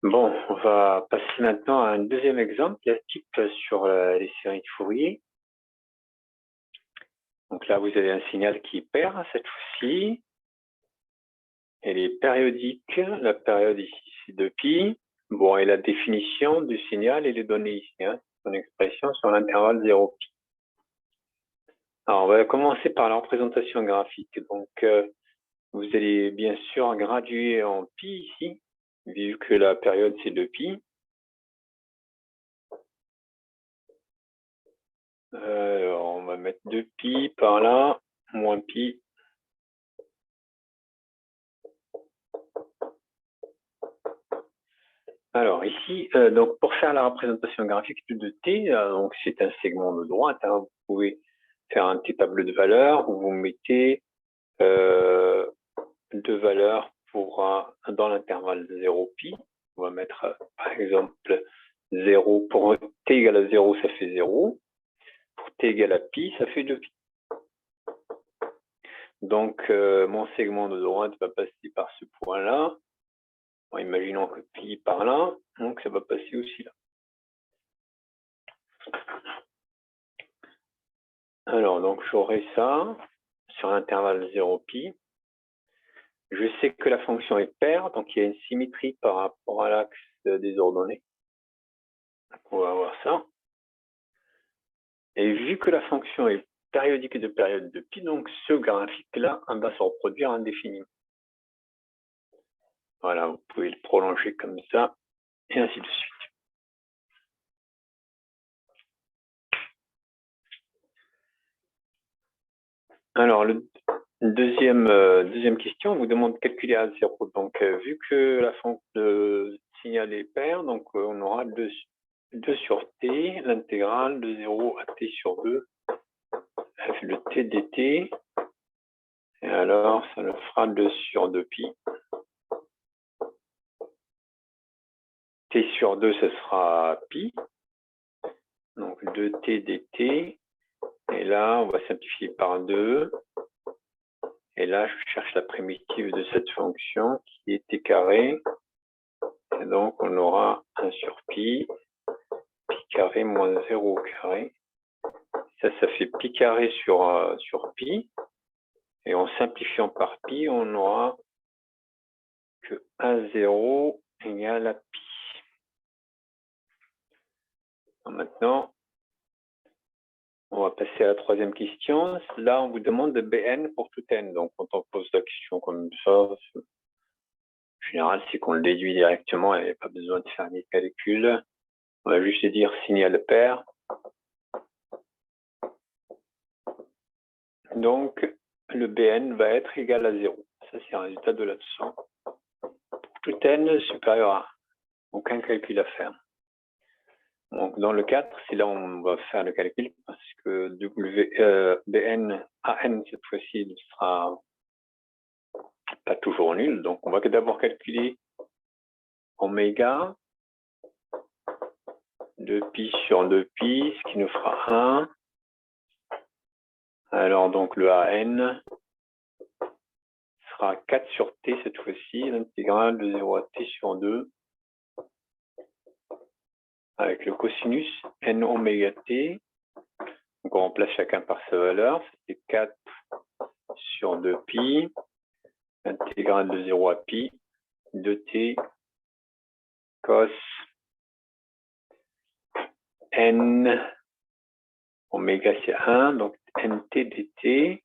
Bon, on va passer maintenant à un deuxième exemple type sur les séries de Fourier. Donc là, vous avez un signal qui perd cette fois-ci. Elle est périodique. La période ici, c'est 2π. Bon, et la définition du signal, elle est donnée ici. Son expression sur l'intervalle 0π. Alors, on va commencer par la représentation graphique. Donc, vous allez bien sûr graduer en pi ici, vu que la période, c'est 2π. Alors, on va mettre 2π par là, moins π. Alors ici, donc pour faire la représentation graphique de t, donc c'est un segment de droite. Vous pouvez faire un petit tableau de valeurs où vous mettez deux valeurs pour dans l'intervalle 0π. On va mettre par exemple 0 pour t égale à 0, ça fait 0. Pour t égale à pi, ça fait 2π. Donc mon segment de droite va passer par ce point-là. Bon, imaginons que pi par là, donc ça va passer aussi là. Alors, donc j'aurai ça sur l'intervalle 0π. Je sais que la fonction est paire, donc il y a une symétrie par rapport à l'axe des ordonnées. On va voir ça. Et vu que la fonction est périodique de période de π, donc ce graphique-là va se reproduire indéfiniment. Voilà, vous pouvez le prolonger comme ça, et ainsi de suite. Alors, deuxième question, on vous demande de calculer à 0. Donc, vu que la fonction de signal est paire, donc on aura 2 sur t, l'intégrale de 0 à t sur 2, f de t dt, et alors ça nous fera 2 sur 2π. T sur 2, ce sera pi, donc 2t dt, et là on va simplifier par 2, et là je cherche la primitive de cette fonction qui est t carré, et donc on aura 1 sur pi, pi carré moins 0 au carré. Ça fait pi carré sur pi. Et en simplifiant par pi, on aura que 1, 0 égale à pi. Maintenant, on va passer à la troisième question. Là, on vous demande de Bn pour tout n. Donc, quand on pose la question comme ça, en général, c'est qu'on le déduit directement. Il n'y a pas besoin de faire des calculs. On va juste dire signal paire. Donc, le Bn va être égal à 0. Ça, c'est un résultat de la leçon. Pour tout n supérieur à 1. Aucun calcul à faire. Donc, dans le 4, c'est là où on va faire le calcul parce que Bn AN, cette fois-ci, ne sera pas toujours nul. Donc, on va d'abord calculer oméga 2π sur 2π, ce qui nous fera 1. Alors, donc, le AN sera 4 sur t cette fois-ci, l'intégrale de 0 à t sur 2, avec le cosinus n oméga t. Donc, on remplace chacun par sa valeur. C'était 4 sur 2π, l'intégrale de 0 à pi, 2t cos n oméga c'est 1, donc nt dt.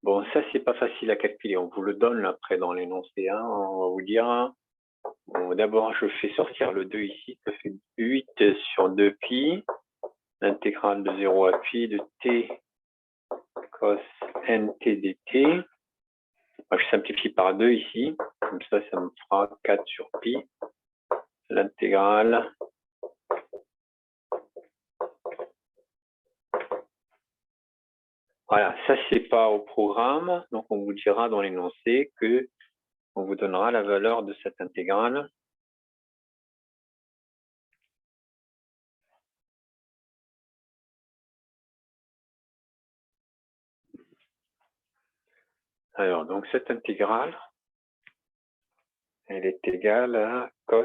Bon, ça, c'est pas facile à calculer. On vous le donne après dans l'énoncé 1. On va vous dire, bon, d'abord, je fais sortir le 2 ici. Ça fait 8 sur 2π. L'intégrale de 0 à pi de t cos nt dt. Moi, je simplifie par 2 ici. Comme ça me fera 4 sur pi. L'intégrale voilà, ça c'est pas au programme, donc on vous dira dans l'énoncé que on vous donnera la valeur de cette intégrale. Alors donc cette intégrale, elle est égale à cos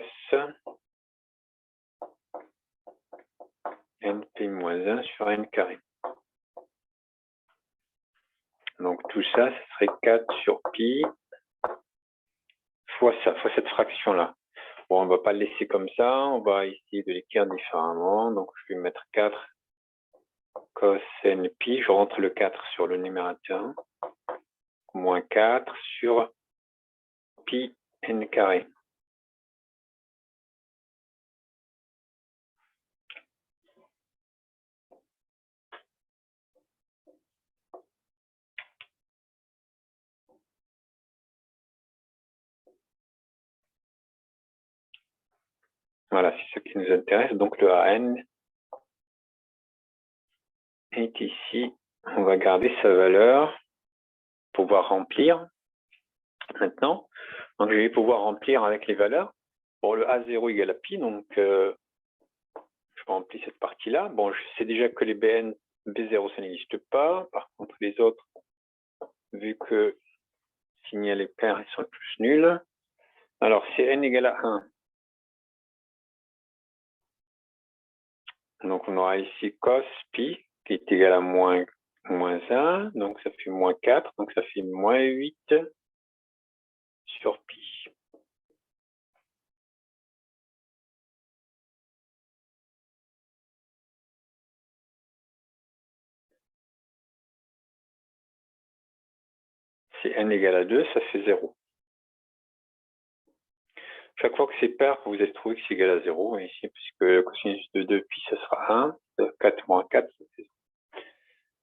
np-1 sur n carré. Donc tout ça, ce serait 4 sur pi fois ça, fois cette fraction-là. Bon, on ne va pas le laisser comme ça, on va essayer de l'écrire différemment. Donc je vais mettre 4 cos n pi, je rentre le 4 sur le numérateur, moins 4 sur pi n carré. Voilà, c'est ce qui nous intéresse. Donc le AN est ici. On va garder sa valeur pour pouvoir remplir maintenant. Donc je vais pouvoir remplir avec les valeurs. Bon, le A0 égale à pi, donc je remplis cette partie-là. Bon, je sais déjà que les BN, B0, ça n'existe pas. Par contre, les autres, vu que signal est pair, ils sont tous nuls. Alors, c'est n égale à 1. Donc, on aura ici cos pi, qui est égal à moins 1. Donc, ça fait moins 4. Donc, ça fait moins 8 sur pi. C'est n égale à 2, ça fait 0. Chaque fois que c'est pair, vous allez trouver que c'est égal à 0. Et ici, puisque le cosinus de 2pi, ce sera 1. 4 moins 4, ça fait 0.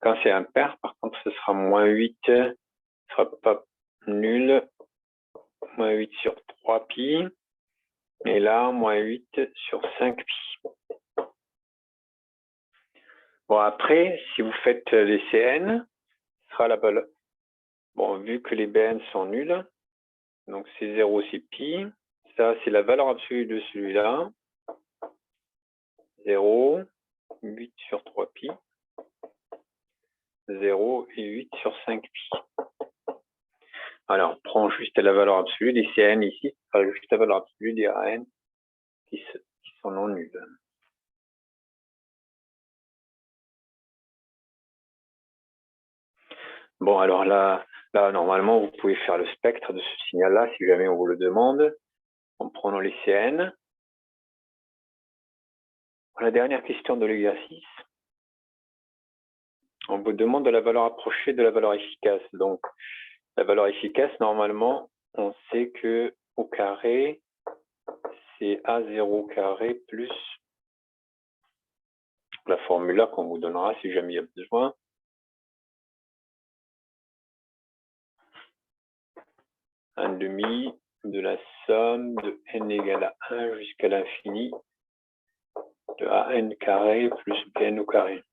Quand c'est impair, par contre, ce sera moins 8. Ce ne sera pas nul. Moins 8 sur 3pi. Et là, moins 8 sur 5pi. Bon, après, si vous faites les CN, ce sera la valeur. Bon, vu que les BN sont nuls, donc c'est 0, c'est pi. Ça, c'est la valeur absolue de celui-là. 0, 8 sur 3pi. 0 et 8 sur 5pi. Alors, on prend juste la valeur absolue des CN ici, ce sera juste la valeur absolue des AN qui sont non nuls. Bon, alors là, normalement, vous pouvez faire le spectre de ce signal-là, si jamais on vous le demande, en prenant les CN. La dernière question de l'exercice. On vous demande de la valeur approchée de la valeur efficace. Donc, la valeur efficace, normalement, on sait que au carré, c'est A0 carré plus la formule qu'on vous donnera si jamais il y a besoin. Un demi de la somme de n égale à 1 jusqu'à l'infini de an carré plus bn au carré.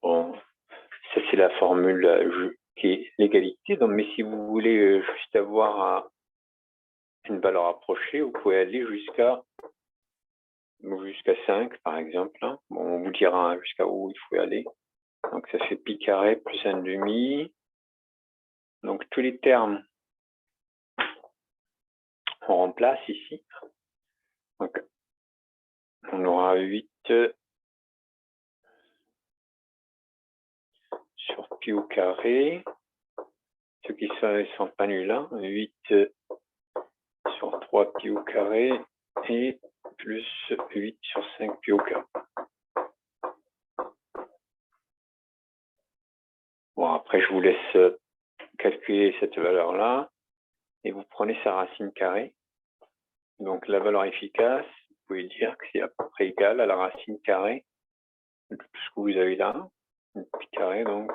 Bon, ça c'est la formule qui est l'égalité. Mais si vous voulez juste avoir une valeur approchée, vous pouvez aller jusqu'à 5 par exemple. Bon, on vous dira jusqu'à où il faut aller. Donc ça fait pi carré plus 1 demi. Donc tous les termes, on remplace ici. Donc on aura 8 sur pi au carré. Ceux qui sont pas nuls là. 8 sur 3 pi au carré et plus 8 sur 5 pi au carré. Bon, après, je vous laisse calculer cette valeur-là et vous prenez sa racine carrée. Donc, la valeur efficace, vous pouvez dire que c'est à peu près égal à la racine carrée de tout ce que vous avez là. Pi carré, donc